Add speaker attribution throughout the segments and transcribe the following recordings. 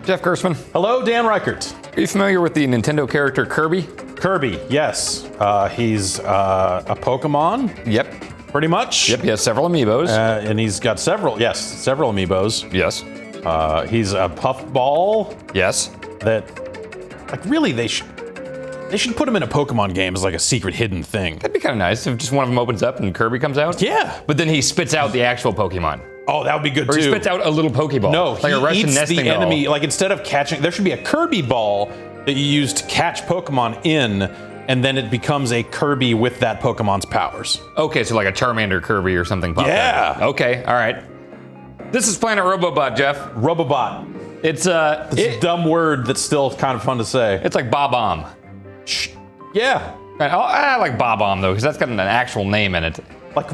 Speaker 1: Jeff Gerstmann.
Speaker 2: Hello, Dan Reichert.
Speaker 1: Are you familiar with the Nintendo character Kirby?
Speaker 2: Kirby, yes. He's a Pokemon.
Speaker 1: Yep.
Speaker 2: Pretty much.
Speaker 1: Yep, he has several amiibos.
Speaker 2: And he's got several amiibos.
Speaker 1: Yes.
Speaker 2: He's a puffball.
Speaker 1: Yes.
Speaker 2: That, like, really, they should put him in a Pokemon game as like a secret hidden thing.
Speaker 1: That'd be kind of nice if just one of them opens up and Kirby comes out.
Speaker 2: Yeah.
Speaker 1: But then he spits out the actual Pokemon.
Speaker 2: Oh, that would be good
Speaker 1: or
Speaker 2: too.
Speaker 1: Or he spits out a little Pokeball.
Speaker 2: No,
Speaker 1: like a
Speaker 2: he
Speaker 1: Russian
Speaker 2: eats
Speaker 1: nesting
Speaker 2: the enemy.
Speaker 1: doll.
Speaker 2: Like, instead of catching, there should be a Kirby ball that you use to catch Pokemon in, and then it becomes a Kirby with that Pokemon's powers.
Speaker 1: Okay, so like a Charmander Kirby or something.
Speaker 2: Yeah.
Speaker 1: Out. Okay, all right. This is Planet Robobot, Jeff.
Speaker 2: Robobot.
Speaker 1: It's
Speaker 2: a dumb word that's still kind of fun to say.
Speaker 1: It's like Bob-omb.
Speaker 2: Yeah.
Speaker 1: I like Bob-omb though, because that's got an actual name in it.
Speaker 2: Like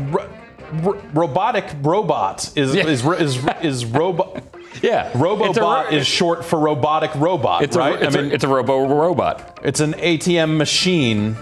Speaker 2: robotic robot is robot.
Speaker 1: Yeah.
Speaker 2: Robobot is short for robotic robot, right?
Speaker 1: It's a robo-robot.
Speaker 2: It's an ATM machine.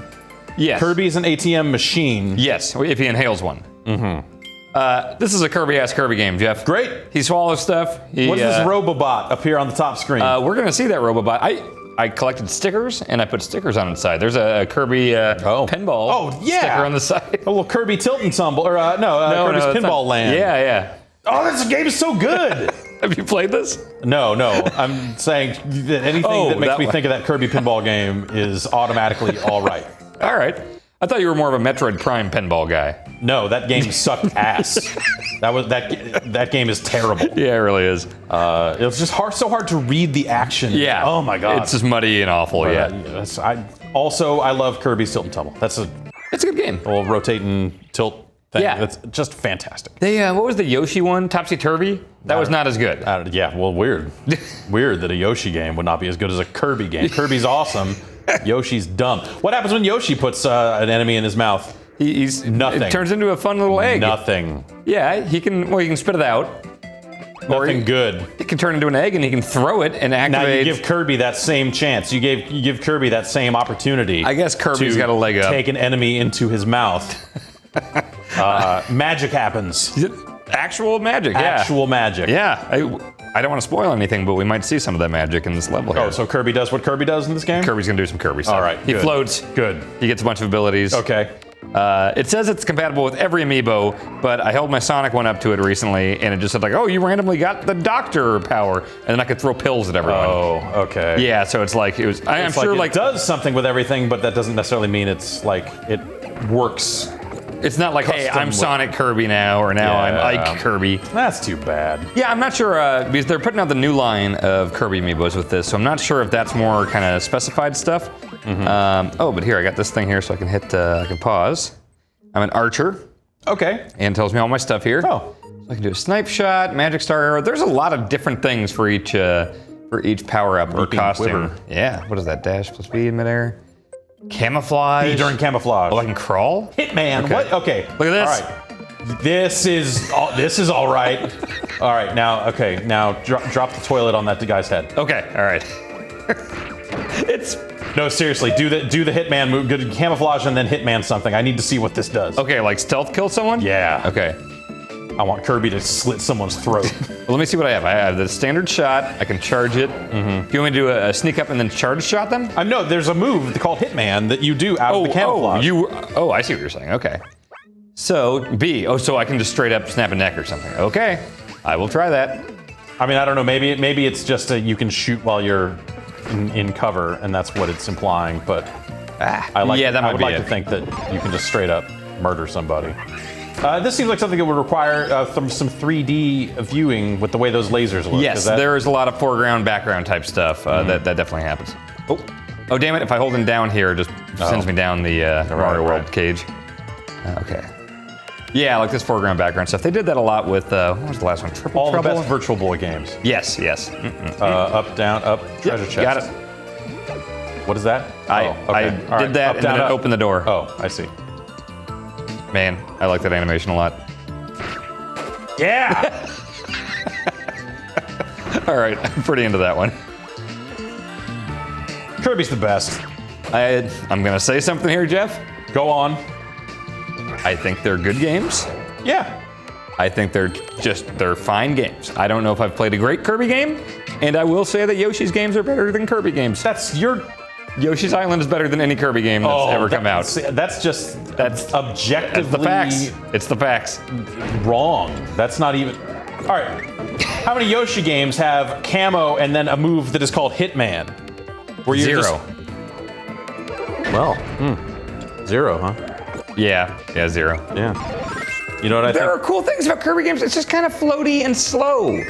Speaker 1: Yes.
Speaker 2: Kirby's an ATM machine.
Speaker 1: Yes, if he inhales one. Mm-hmm. This is a Kirby-ass Kirby game, Jeff.
Speaker 2: Great.
Speaker 1: He swallows stuff.
Speaker 2: What does this Robobot appear on the top screen?
Speaker 1: We're going to see that Robobot. I collected stickers, and I put stickers on the side. There's a Kirby pinball sticker on the side.
Speaker 2: A little Kirby Tilt and Tumble, or Kirby's Pinball Land.
Speaker 1: Yeah, yeah.
Speaker 2: Oh, this game is so good!
Speaker 1: Have you played this?
Speaker 2: No. I'm saying that anything that makes me think of that Kirby pinball game is automatically all right.
Speaker 1: All right. I thought you were more of a Metroid Prime pinball guy.
Speaker 2: No, that game sucked ass. That game is terrible.
Speaker 1: Yeah, it really is.
Speaker 2: It was just so hard to read the action.
Speaker 1: Yeah.
Speaker 2: Oh my god.
Speaker 1: It's just muddy and awful. Yeah.
Speaker 2: I love Kirby's Tilt and Tumble. It's a
Speaker 1: good game.
Speaker 2: A little rotating tilt thing.
Speaker 1: Yeah.
Speaker 2: That's just fantastic.
Speaker 1: What was the Yoshi one? Topsy Turvy? That was not as good.
Speaker 2: Yeah. Well, weird. Weird that a Yoshi game would not be as good as a Kirby game. Kirby's awesome. Yoshi's dumb. What happens when Yoshi puts an enemy in his mouth?
Speaker 1: He's
Speaker 2: nothing.
Speaker 1: It turns into a fun little egg.
Speaker 2: Nothing.
Speaker 1: Yeah, he can spit it out.
Speaker 2: Nothing good.
Speaker 1: It can turn into an egg and he can throw it and activate.
Speaker 2: Now you give Kirby that same chance. You give Kirby that same opportunity.
Speaker 1: I guess Kirby's got a leg up.
Speaker 2: Take an enemy into his mouth. Magic happens.
Speaker 1: Actual magic.
Speaker 2: Actual magic.
Speaker 1: Yeah. I don't want to spoil anything, but we might see some of that magic in this level here.
Speaker 2: Oh, so Kirby does what Kirby does in this game?
Speaker 1: Kirby's going to do some Kirby stuff.
Speaker 2: All right,
Speaker 1: He floats.
Speaker 2: Good.
Speaker 1: He gets a bunch of abilities.
Speaker 2: Okay.
Speaker 1: It says it's compatible with every amiibo, but I held my Sonic one up to it recently, and it just said like, oh, you randomly got the doctor power, and then I could throw pills at everyone.
Speaker 2: Oh, okay.
Speaker 1: Yeah, so it's like, I'm sure
Speaker 2: it does something with everything, but that doesn't necessarily mean it's like, it works.
Speaker 1: It's not like, hey, I'm Sonic Kirby now, or now I'm Ike Kirby.
Speaker 2: That's too bad.
Speaker 1: Yeah, I'm not sure, because they're putting out the new line of Kirby amiibos with this, so I'm not sure if that's more kind of specified stuff. Mm-hmm. But here, I got this thing here, so I can hit, I can pause. I'm an archer.
Speaker 2: Okay.
Speaker 1: And it tells me all my stuff here.
Speaker 2: Oh.
Speaker 1: So I can do a snipe shot, magic star arrow. There's a lot of different things for each power-up or costume.
Speaker 2: Quiver.
Speaker 1: Yeah, what is that, dash plus speed in midair? Camouflage.
Speaker 2: Be during camouflage.
Speaker 1: Oh, I can crawl?
Speaker 2: Hitman.
Speaker 1: Okay.
Speaker 2: What? Okay.
Speaker 1: Look at this.
Speaker 2: All right. This is all right. All right. Now drop the toilet on that guy's head.
Speaker 1: Okay. All right.
Speaker 2: No, seriously. Do the Hitman move. Good camouflage and then Hitman something. I need to see what this does.
Speaker 1: Okay, like stealth kill someone?
Speaker 2: Yeah.
Speaker 1: Okay.
Speaker 2: I want Kirby to slit someone's throat.
Speaker 1: Well, let me see what I have. I have the standard shot. I can charge it. Mm-hmm. Do you want me to do a sneak up and then charge shot them?
Speaker 2: No, there's a move called Hitman that you do out of the camouflage.
Speaker 1: I see what you're saying. Okay. So B. So I can just straight up snap a neck or something. Okay. I will try that.
Speaker 2: I mean, I don't know. Maybe it's just you can shoot while you're in cover, and that's what it's implying. But I would like to think that you can just straight up murder somebody. This seems like something that would require some 3D viewing with the way those lasers look.
Speaker 1: Yes, there is a lot of foreground, background type stuff that definitely happens. Oh, damn it! If I hold him down here, it just sends me down the Mario World cage. Okay. Yeah, like this foreground, background stuff. They did that a lot with what was the last one? Triple Trouble.
Speaker 2: All the best Virtual Boy games.
Speaker 1: Yes.
Speaker 2: Up, down, up. Treasure chest.
Speaker 1: Got it.
Speaker 2: What is that?
Speaker 1: I did that and then it opened the door.
Speaker 2: Oh, I see.
Speaker 1: Man, I like that animation a lot.
Speaker 2: Yeah!
Speaker 1: All right, I'm pretty into that one.
Speaker 2: Kirby's the best.
Speaker 1: I'm gonna say something here, Jeff.
Speaker 2: Go on.
Speaker 1: I think they're good games.
Speaker 2: Yeah.
Speaker 1: I think they're fine games. I don't know if I've played a great Kirby game, and I will say that Yoshi's games are better than Kirby games. Yoshi's Island is better than any Kirby game that's ever come out.
Speaker 2: That's objectively...
Speaker 1: That's the facts. It's the facts.
Speaker 2: Wrong. That's not even... All right. How many Yoshi games have camo and then a move that is called Hitman? Where you're
Speaker 1: 0.
Speaker 2: Well, 0, huh?
Speaker 1: Yeah, 0.
Speaker 2: Yeah. You know what I think?
Speaker 1: There are cool things about Kirby games. It's just kind of floaty and slow.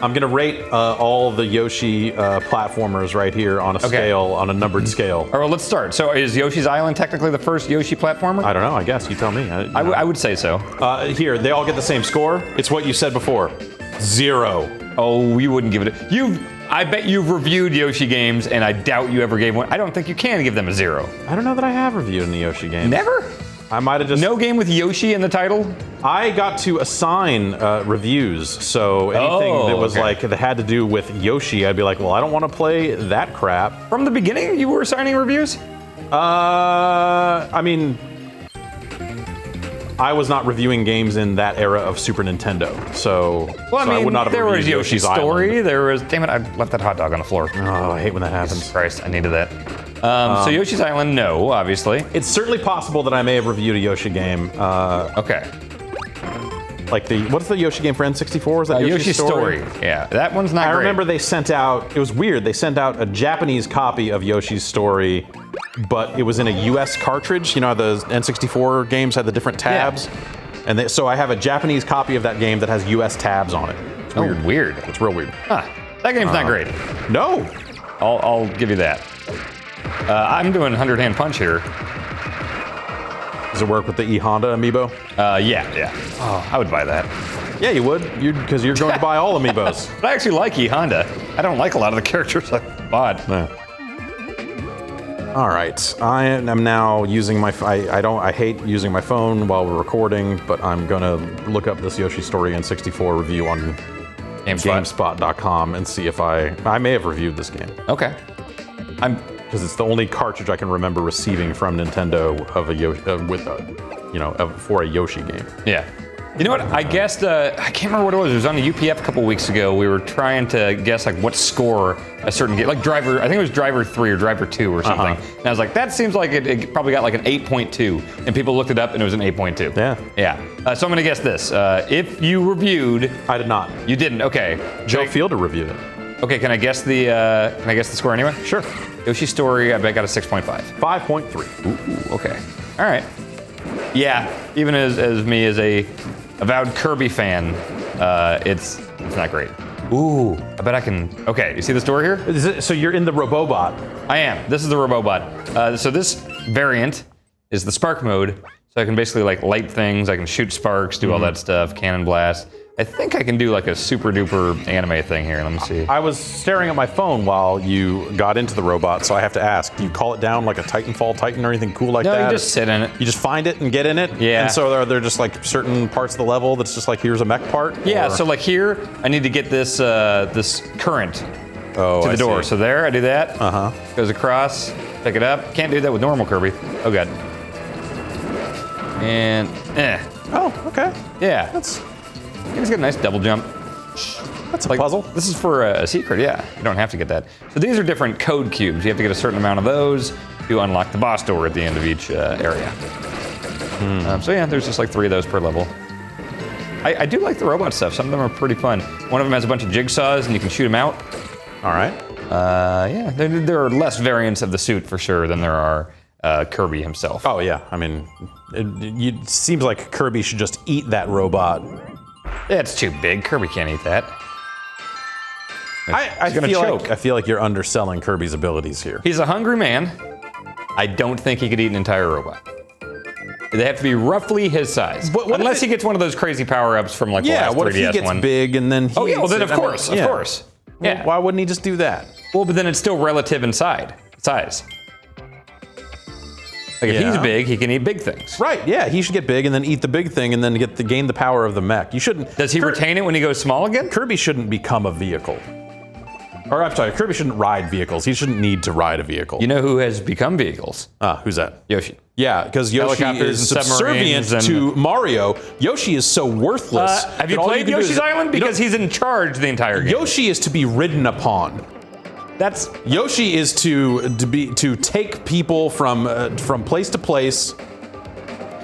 Speaker 2: I'm gonna rate all the Yoshi platformers right here on a scale, on a numbered scale.
Speaker 1: All right, well, let's start. So is Yoshi's Island technically the first Yoshi platformer?
Speaker 2: I don't know, I guess, you tell me.
Speaker 1: I would say so.
Speaker 2: Here, they all get the same score. It's what you said before, 0.
Speaker 1: Oh, you wouldn't give it I bet you've reviewed Yoshi games, and I doubt you ever gave one. I don't think you can give them a 0.
Speaker 2: I don't know that I have reviewed any Yoshi games.
Speaker 1: Never?
Speaker 2: I might have just...
Speaker 1: No game with Yoshi in the title?
Speaker 2: I got to assign reviews, so anything that was like, that had to do with Yoshi, I'd be like, well, I don't want to play that crap.
Speaker 1: From the beginning, you were assigning reviews?
Speaker 2: I mean, I was not reviewing games in that era of Super Nintendo, so, I would not have
Speaker 1: there
Speaker 2: reviewed
Speaker 1: was Yoshi's Story,
Speaker 2: Island.
Speaker 1: there was, damn it, I left that hot dog on the floor.
Speaker 2: Oh, I hate when that happens.
Speaker 1: Jesus Christ, I needed that. So Yoshi's Island, no, obviously.
Speaker 2: It's certainly possible that I may have reviewed a Yoshi game.
Speaker 1: Okay.
Speaker 2: Like what's the Yoshi game for N64? Is that
Speaker 1: Yoshi's Story? Yeah, that one's not great.
Speaker 2: I remember they sent out, it was weird, they sent out a Japanese copy of Yoshi's Story, but it was in a US cartridge. You know how the N64 games had the different tabs? Yeah. And so I have a Japanese copy of that game that has US tabs on it. It's weird.
Speaker 1: Oh, weird.
Speaker 2: It's real weird.
Speaker 1: Huh. That game's not great.
Speaker 2: No!
Speaker 1: I'll give you that. I'm doing 100-hand punch here.
Speaker 2: Does it work with the E Honda amiibo?
Speaker 1: Yeah. Oh, I would buy that.
Speaker 2: Yeah, you would, because you're going to buy all amiibos.
Speaker 1: But I actually like E Honda. I don't like a lot of the characters I bought.
Speaker 2: Yeah. All right, I am now using my. I hate using my phone while we're recording, but I'm gonna look up this Yoshi Story N64 review on GameSpot.com and see if I may have reviewed this game.
Speaker 1: Okay.
Speaker 2: Because it's the only cartridge I can remember receiving from Nintendo of a Yoshi for a Yoshi game.
Speaker 1: Yeah. You know what? I guessed. I can't remember what it was. It was on the UPF a couple weeks ago. We were trying to guess like what score a certain game, like Driver. I think it was Driver 3 or Driver 2 or something. And I was like, that seems like it probably got like an 8.2. And people looked it up and it was an 8.2.
Speaker 2: Yeah.
Speaker 1: Yeah. So I'm gonna guess this. If you reviewed,
Speaker 2: I did not.
Speaker 1: You didn't. Okay.
Speaker 2: Joe Fielder reviewed it.
Speaker 1: Okay. Can I guess the score anyway?
Speaker 2: Sure.
Speaker 1: Yoshi Story. I bet got a 6.5.
Speaker 2: 5.3.
Speaker 1: Ooh. Okay. All right. Yeah. Even as me as a avowed Kirby fan, it's not great. Ooh, I bet I can. Okay, you see the story here?
Speaker 2: So you're in the Robobot.
Speaker 1: I am. This is the Robobot. So this variant is the Spark mode. So I can basically like light things. I can shoot sparks, do all that stuff, cannon blast. I think I can do like a super duper anime thing here. Let me see.
Speaker 2: I was staring at my phone while you got into the robot, so I have to ask, do you call it down like a Titanfall Titan or anything cool like that?
Speaker 1: No, you just sit in it.
Speaker 2: You just find it and get in it?
Speaker 1: Yeah.
Speaker 2: And so are there just like certain parts of the level that's just like, here's a mech part?
Speaker 1: Yeah,
Speaker 2: or?
Speaker 1: so like here, I need to get this this current to the door.
Speaker 2: See.
Speaker 1: So there, I do that. Goes across, pick it up. Can't do that with normal Kirby. Oh god. And
Speaker 2: Oh, okay.
Speaker 1: Yeah. He's got a nice double jump.
Speaker 2: That's a puzzle.
Speaker 1: This is for a secret, yeah. You don't have to get that. So these are different code cubes. You have to get a certain amount of those to unlock the boss door at the end of each area. So yeah, there's just like 3 of those per level. I do like the robot stuff. Some of them are pretty fun. One of them has a bunch of jigsaws and you can shoot them out.
Speaker 2: All right.
Speaker 1: Yeah, there are less variants of the suit for sure than there are Kirby himself.
Speaker 2: Oh yeah, I mean, it seems like Kirby should just eat that robot.
Speaker 1: It's too big. Kirby can't eat that.
Speaker 2: I feel like you're underselling Kirby's abilities here.
Speaker 1: He's a hungry man. I don't think he could eat an entire robot. They have to be roughly his size. Unless he gets one of those crazy power-ups from like the last 3DS one.
Speaker 2: What if he gets big and then he
Speaker 1: well then of course.
Speaker 2: Yeah. Why wouldn't he just do that?
Speaker 1: Well, but then it's still relative in size. Like if he's big, he can eat big things.
Speaker 2: Right, yeah, he should get big and then eat the big thing and then gain the power of the mech. You shouldn't...
Speaker 1: Does he retain it when he goes small again?
Speaker 2: Kirby shouldn't become a vehicle. Or I'm sorry, Kirby shouldn't ride vehicles. He shouldn't need to ride a vehicle.
Speaker 1: You know who has become vehicles?
Speaker 2: Who's that?
Speaker 1: Yoshi.
Speaker 2: Yeah, because Yoshi is subservient to Mario. Yoshi is so worthless.
Speaker 1: Have you played Yoshi's Island? Because he's in charge the entire game.
Speaker 2: Yoshi is to be ridden upon. Yoshi is to take people from place to place.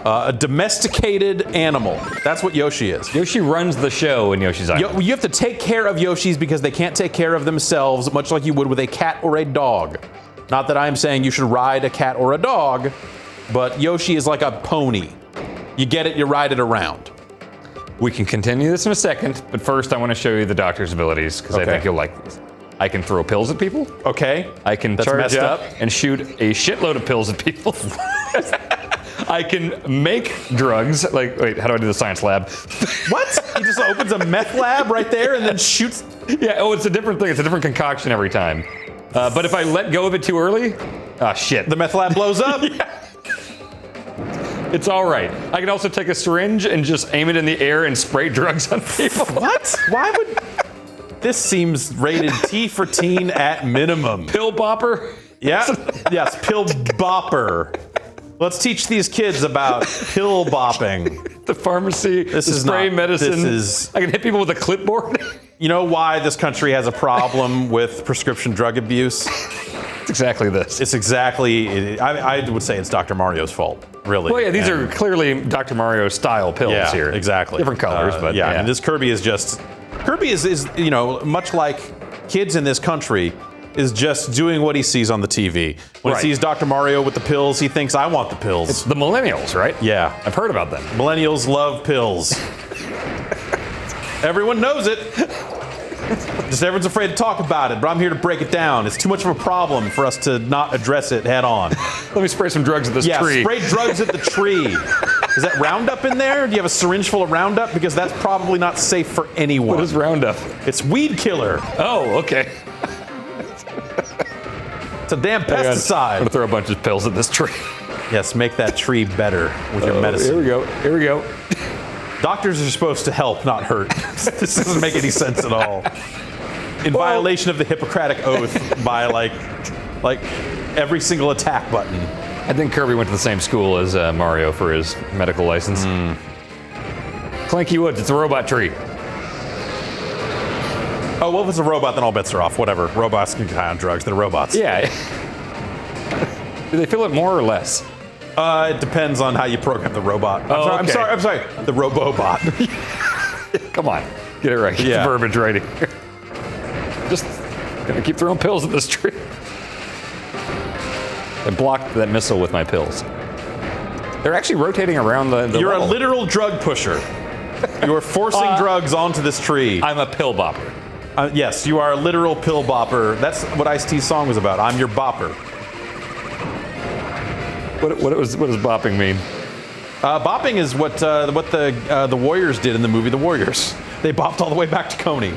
Speaker 2: A domesticated animal. That's what Yoshi is.
Speaker 1: Yoshi runs the show in Yoshi's Island.
Speaker 2: You have to take care of Yoshis because they can't take care of themselves, much like you would with a cat or a dog. Not that I'm saying you should ride a cat or a dog, but Yoshi is like a pony. You get it, you ride it around.
Speaker 1: We can continue this in a second, but first I want to show you the doctor's abilities, because I think you'll like these. I can throw pills at people.
Speaker 2: Okay.
Speaker 1: I can charge up and shoot a shitload of pills at people. I can make drugs. Like, wait, how do I do the science lab?
Speaker 2: What? He just opens a meth lab right there and then shoots?
Speaker 1: Yeah, oh, it's a different thing. It's a different concoction every time. But if I let go of it too early, shit.
Speaker 2: The meth lab blows up?
Speaker 1: Yeah. It's all right. I can also take a syringe and just aim it in the air and spray drugs on people.
Speaker 2: What? Why would... This seems rated T for teen at minimum.
Speaker 1: Pill bopper?
Speaker 2: Yeah. Yes, pill bopper. Let's teach these kids about pill bopping.
Speaker 1: The pharmacy, medicine. I can hit people with a clipboard.
Speaker 2: You know why this country has a problem with prescription drug abuse?
Speaker 1: It's exactly this.
Speaker 2: It's exactly, I would say it's Dr. Mario's fault, really.
Speaker 1: Well, yeah, these are clearly Dr. Mario style pills here.
Speaker 2: Exactly.
Speaker 1: Different colors, but
Speaker 2: yeah. And this Kirby is just, Kirby is, you know, much like kids in this country, is just doing what he sees on the TV. When he sees Dr. Mario with the pills, he thinks, I want the pills.
Speaker 1: It's the millennials, right?
Speaker 2: Yeah.
Speaker 1: I've heard about them.
Speaker 2: Millennials love pills. Everyone knows it. Just everyone's afraid to talk about it, but I'm here to break it down. It's too much of a problem for us to not address it head on.
Speaker 1: Let me spray some drugs at this tree.
Speaker 2: Yeah, spray drugs at the tree. Is that Roundup in there? Do you have a syringe full of Roundup? Because that's probably not safe for anyone.
Speaker 1: What is Roundup?
Speaker 2: It's weed killer.
Speaker 1: Oh, okay.
Speaker 2: It's a damn pesticide.
Speaker 1: I'm gonna throw a bunch of pills at this tree.
Speaker 2: Yes, make that tree better with your medicine.
Speaker 1: Here we go. Here we go.
Speaker 2: Doctors are supposed to help, not hurt. This doesn't make any sense at all. In violation of the Hippocratic Oath by like every single attack button.
Speaker 1: I think Kirby went to the same school as Mario for his medical license. Clanky Woods, it's a robot tree.
Speaker 2: Oh, well, if it's a robot, then all bets are off. Whatever. Robots can get high on drugs. They're robots.
Speaker 1: Yeah. Do they feel it more or less?
Speaker 2: It depends on how you program the robot. I'm sorry. The Robobot.
Speaker 1: Come on. Get it right. Get the verbiage right here. Just gonna keep throwing pills at this tree. I blocked that missile with my pills. They're actually rotating around the
Speaker 2: You're
Speaker 1: level.
Speaker 2: A literal drug pusher. You are forcing drugs onto this tree.
Speaker 1: I'm a pill bopper.
Speaker 2: Yes, you are a literal pill bopper. That's what Ice-T's song was about. I'm your bopper.
Speaker 1: What does bopping mean?
Speaker 2: Bopping is what the Warriors did in the movie The Warriors. They bopped all the way back to Coney.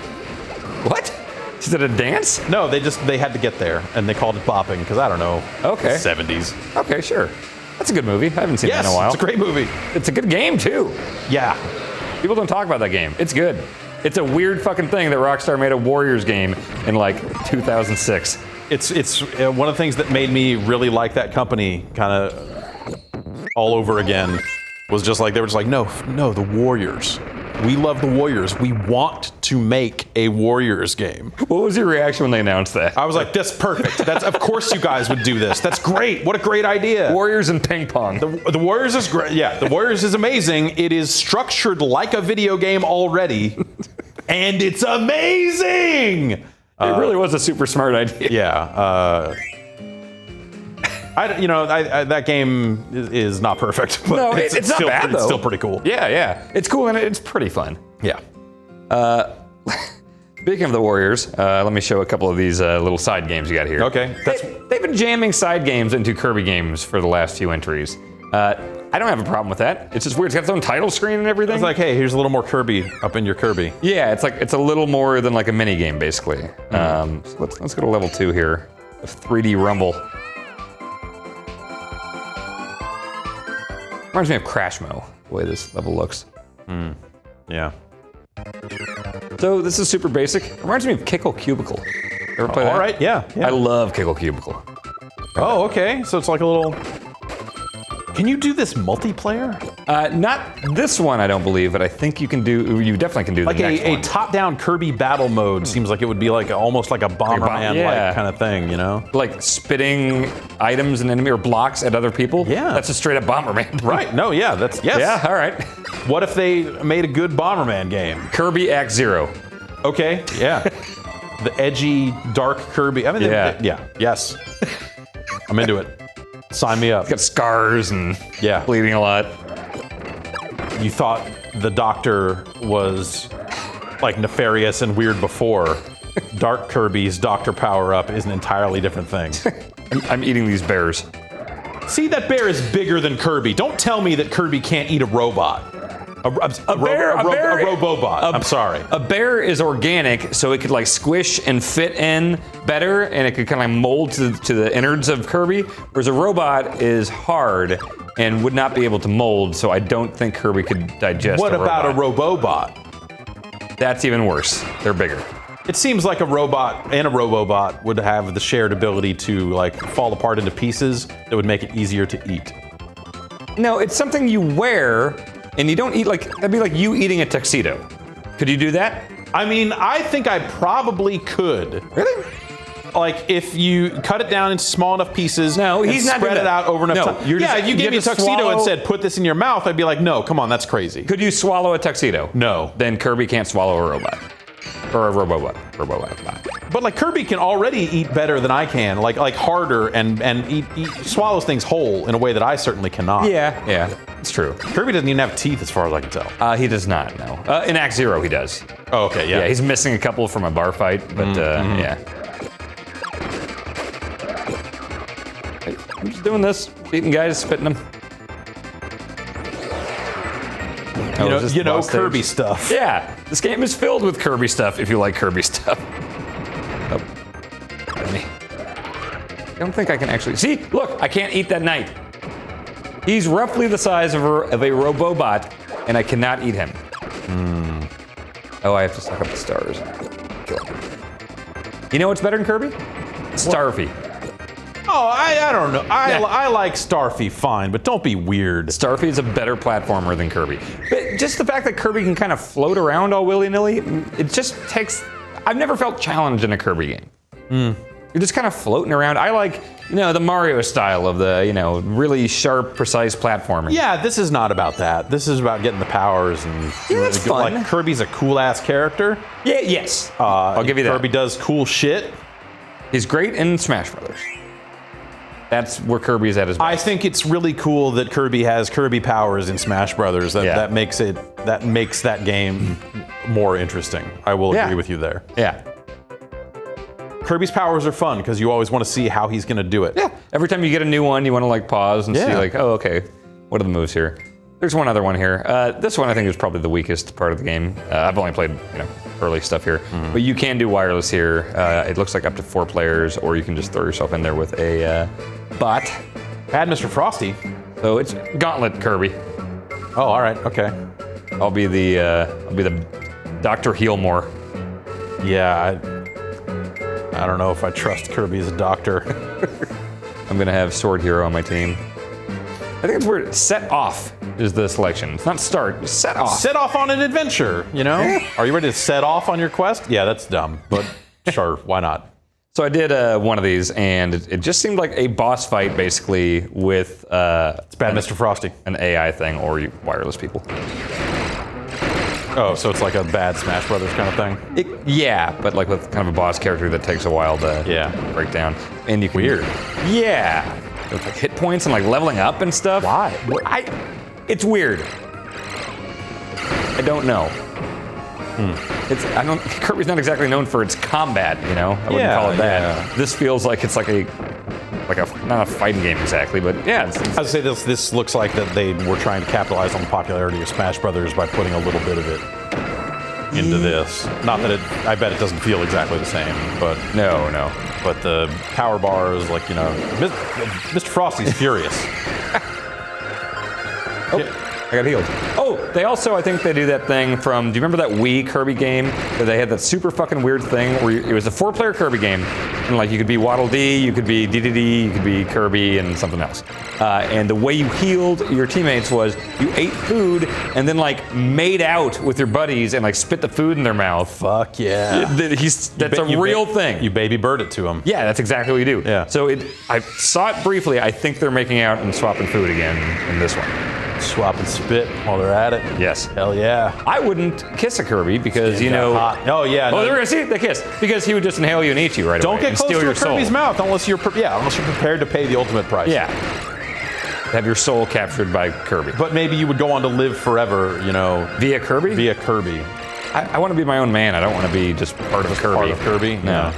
Speaker 1: What? Is it a dance?
Speaker 2: No, they had to get there, and they called it bopping because I don't know.
Speaker 1: Okay.
Speaker 2: The 70s.
Speaker 1: Okay, sure. That's a good movie. I haven't seen that in a while.
Speaker 2: It's a great movie.
Speaker 1: It's a good game too.
Speaker 2: Yeah.
Speaker 1: People don't talk about that game. It's good. It's a weird fucking thing that Rockstar made a Warriors game in like 2006.
Speaker 2: It's one of the things that made me really like that company kind of all over again was just like, they were just like, no, the Warriors. We love the Warriors. We want to make a Warriors game.
Speaker 1: What was your reaction when they announced that?
Speaker 2: I was like, that's perfect. Of course you guys would do this. That's great. What a great idea.
Speaker 1: Warriors and ping pong.
Speaker 2: The Warriors is great. Yeah, the Warriors is amazing. It is structured like a video game already. And it's amazing!
Speaker 1: It really was a super smart idea.
Speaker 2: Yeah. That game is not perfect. But
Speaker 1: no, it's not
Speaker 2: still
Speaker 1: bad, though.
Speaker 2: It's still pretty cool.
Speaker 1: Yeah. It's cool and it's pretty fun.
Speaker 2: Yeah.
Speaker 1: Speaking of the Warriors, let me show a couple of these little side games you got here.
Speaker 2: Okay.
Speaker 1: They've been jamming side games into Kirby games for the last few entries. I don't have a problem with that. It's just weird. It's got its own title screen and everything.
Speaker 2: It's like, hey, here's a little more Kirby up in your Kirby.
Speaker 1: Yeah, it's a little more than like a mini game, basically. So let's go to level 2 here of 3D Rumble. Reminds me of Crashmo, the way this level looks.
Speaker 2: Yeah.
Speaker 1: So this is super basic. It reminds me of Kickle Cubicle. Ever play that?
Speaker 2: All right, yeah.
Speaker 1: I love Kickle Cubicle.
Speaker 2: Oh, okay. So it's like a little... Can you do this multiplayer?
Speaker 1: Not this one, I don't believe, but I think you definitely can do
Speaker 2: like
Speaker 1: the next one.
Speaker 2: A top-down Kirby battle mode seems like it would be like almost like a Bomberman-like kind of thing, you know?
Speaker 1: Like spitting items and enemy or blocks at other people?
Speaker 2: Yeah.
Speaker 1: That's a straight up Bomberman.
Speaker 2: Right, no, yeah, that's, yes.
Speaker 1: Yeah, all right.
Speaker 2: What if they made a good Bomberman game?
Speaker 1: Kirby Act Zero.
Speaker 2: Okay, yeah. The edgy, dark Kirby. I mean, yes. I'm into it. Sign me up.
Speaker 1: He's got scars and bleeding a lot.
Speaker 2: You thought the Doctor was like nefarious and weird before. Dark Kirby's Doctor power-up is an entirely different thing.
Speaker 1: I'm eating these bears.
Speaker 2: See, that bear is bigger than Kirby. Don't tell me that Kirby can't eat a robot. A Robobot. I'm sorry.
Speaker 1: A bear is organic, so it could like squish and fit in better, and it could kind of like mold to the innards of Kirby. Whereas a robot is hard and would not be able to mold, so I don't think Kirby could digest.
Speaker 2: What about a Robobot?
Speaker 1: That's even worse. They're bigger.
Speaker 2: It seems like a robot and a Robobot would have the shared ability to like fall apart into pieces that would make it easier to eat.
Speaker 1: No, it's something you wear. And you don't eat that'd be like you eating a tuxedo. Could you do that?
Speaker 2: I mean, I think I probably could.
Speaker 1: Really?
Speaker 2: Like if you cut it down into small enough pieces.
Speaker 1: No, he's not
Speaker 2: spread it out over enough time. If you gave me a tuxedo and said put this in your mouth, I'd be like, no, come on, that's crazy.
Speaker 1: Could you swallow a tuxedo?
Speaker 2: No.
Speaker 1: Then Kirby can't swallow a robot. Or a Robobot.
Speaker 2: But like Kirby can already eat better than I can, like harder and swallows things whole in a way that I certainly cannot.
Speaker 1: Yeah, it's true.
Speaker 2: Kirby doesn't even have teeth as far as I can tell.
Speaker 1: He does not, no. In Act Zero he does.
Speaker 2: Oh, okay, yeah.
Speaker 1: Yeah, he's missing a couple from a bar fight, but yeah. I'm just doing this, eating guys, spitting them.
Speaker 2: You know Kirby stuff.
Speaker 1: Yeah, this game is filled with Kirby stuff if you like Kirby stuff. Oh, me. I don't think I can actually see. Look, I can't eat that knight. He's roughly the size of a Robobot, and I cannot eat him. Oh, I have to suck up the stars. Kill him. You know what's better than Kirby? Starfy.
Speaker 2: Oh, I don't know. I like Starfy fine, but don't be weird.
Speaker 1: Starfy is a better platformer than Kirby. But just the fact that Kirby can kind of float around all willy-nilly, it just takes... I've never felt challenged in a Kirby game. You're just kind of floating around. I like, the Mario style of the, really sharp, precise platforming.
Speaker 2: Yeah, this is not about that. This is about getting the powers and...
Speaker 1: Yeah, that's fun.
Speaker 2: Like, Kirby's a cool-ass character.
Speaker 1: Yeah, yes. I'll give you that.
Speaker 2: Kirby does cool shit.
Speaker 1: He's great in Smash Brothers. That's where Kirby is at his best.
Speaker 2: I think it's really cool that Kirby has Kirby powers in Smash Brothers. That makes that game more interesting. I will agree with you there.
Speaker 1: Yeah.
Speaker 2: Kirby's powers are fun because you always want to see how he's going to do it.
Speaker 1: Yeah. Every time you get a new one, you want to pause and see oh, okay, what are the moves here? There's one other one here. This one I think is probably the weakest part of the game. I've only played early stuff here, but you can do wireless here. It looks like up to 4 players, or you can just throw yourself in there with a bot.
Speaker 2: Add Mr. Frosty.
Speaker 1: So it's Gauntlet Kirby.
Speaker 2: Oh, all right, okay.
Speaker 1: I'll be the Dr. Healmore.
Speaker 2: Yeah, I don't know if I trust Kirby as a doctor.
Speaker 1: I'm gonna have Sword Hero on my team. I think it's weird. Set off is the selection. It's not start, it's set off.
Speaker 2: Set off on an adventure, Are you ready to set off on your quest? Yeah, that's dumb, but sure, why not?
Speaker 1: So I did one of these, and it just seemed like a boss fight, basically, with...
Speaker 2: it's bad, Mr. Frosty.
Speaker 1: An AI thing, or wireless people.
Speaker 2: Oh, so it's like a bad Smash Brothers kind of thing?
Speaker 1: Yeah, but like with kind of a boss character that takes a while to break down. And you can...
Speaker 2: Weird.
Speaker 1: Yeah. With like hit points and like leveling up and stuff.
Speaker 2: Why?
Speaker 1: It's weird. I don't know. Kirby's not exactly known for its combat, I wouldn't call it that.
Speaker 2: Yeah.
Speaker 1: This feels like it's like a not a fighting game exactly, but yeah.
Speaker 2: I would say this looks like that they were trying to capitalize on the popularity of Smash Brothers by putting a little bit of it into this. Not that I bet it doesn't feel exactly the same, but
Speaker 1: no.
Speaker 2: But the power bars, Mr. Frosty's furious.
Speaker 1: I got healed. Oh, they also, I think they do that thing from, do you remember that Wii Kirby game? Where they had that super fucking weird thing where it was a 4-player Kirby game. And like you could be Waddle Dee, you could be DDD, you could be Kirby and something else. And the way you healed your teammates was you ate food and then like made out with your buddies and like spit the food in their mouth.
Speaker 2: Fuck yeah.
Speaker 1: That's a real thing.
Speaker 2: You baby bird it to them.
Speaker 1: Yeah, that's exactly what you do.
Speaker 2: Yeah.
Speaker 1: So I saw it briefly. I think they're making out and swapping food again in this one.
Speaker 2: Swap and spit while they're at it.
Speaker 1: Yes.
Speaker 2: Hell yeah.
Speaker 1: I wouldn't kiss a Kirby because, you know...
Speaker 2: Oh, yeah.
Speaker 1: Oh, they're going to see the kiss. Because he would just inhale you and eat you right away.
Speaker 2: Don't get close to a Kirby's mouth unless you're prepared to pay the ultimate price.
Speaker 1: Yeah. Have your soul captured by Kirby.
Speaker 2: But maybe you would go on to live forever, you know.
Speaker 1: Via Kirby?
Speaker 2: Via Kirby.
Speaker 1: I want to be my own man. I don't want to be just part of a Kirby.
Speaker 2: Part of Kirby?
Speaker 1: No.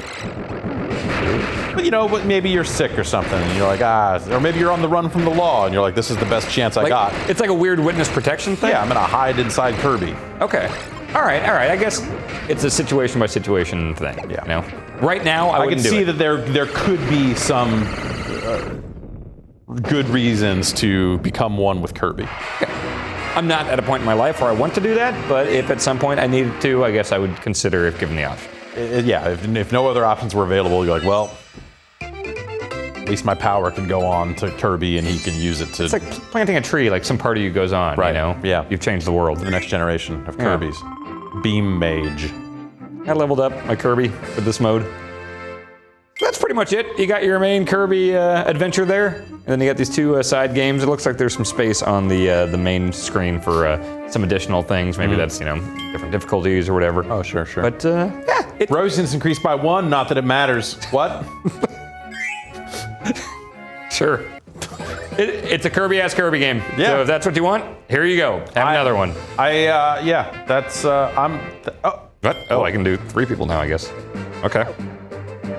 Speaker 2: But you know, but maybe you're sick or something, and you're like, or maybe you're on the run from the law, and you're like, this is the best chance I got.
Speaker 1: It's like a weird witness protection thing?
Speaker 2: Yeah, I'm gonna hide inside Kirby.
Speaker 1: Okay. All right. I guess it's a situation by situation thing. Yeah. You know? Right now, I wouldn't do it.
Speaker 2: I can see that there could be some good reasons to become one with Kirby.
Speaker 1: Okay. I'm not at a point in my life where I want to do that, but if at some point I needed to, I guess I would consider if given the option.
Speaker 2: Yeah, if no other options were available, you're like, well, at least my power can go on to Kirby and he can use it to...
Speaker 1: It's like planting a tree, like some part of you goes on,
Speaker 2: right,
Speaker 1: you know?
Speaker 2: Yeah.
Speaker 1: You've changed the world.
Speaker 2: The next generation of Kirbys. Beam Mage.
Speaker 1: I leveled up my Kirby with this mode. That's pretty much it. You got your main Kirby adventure there, and then you got these two side games. It looks like there's some space on the main screen for some additional things. Maybe that's, you know, different difficulties or whatever.
Speaker 2: Oh, sure.
Speaker 1: But yeah,
Speaker 2: Rosin's increased by 1. Not that it matters. What?
Speaker 1: Sure. It's a Kirby-ass Kirby game.
Speaker 2: Yeah.
Speaker 1: So if that's what you want, here you go. Have another one.
Speaker 2: Yeah. That's
Speaker 1: What? Oh, I can do 3 people now, I guess. Okay.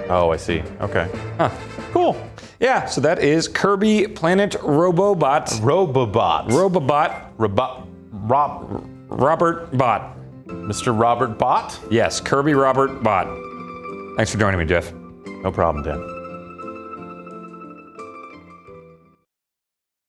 Speaker 2: Oh, I see. Okay.
Speaker 1: Huh.
Speaker 2: Cool.
Speaker 1: Yeah, so that is Kirby Planet Robobot.
Speaker 2: Robobot.
Speaker 1: Robert Bot.
Speaker 2: Mr. Robert Bot?
Speaker 1: Yes, Kirby Robert Bot. Thanks for joining me, Jeff.
Speaker 2: No problem, Dan.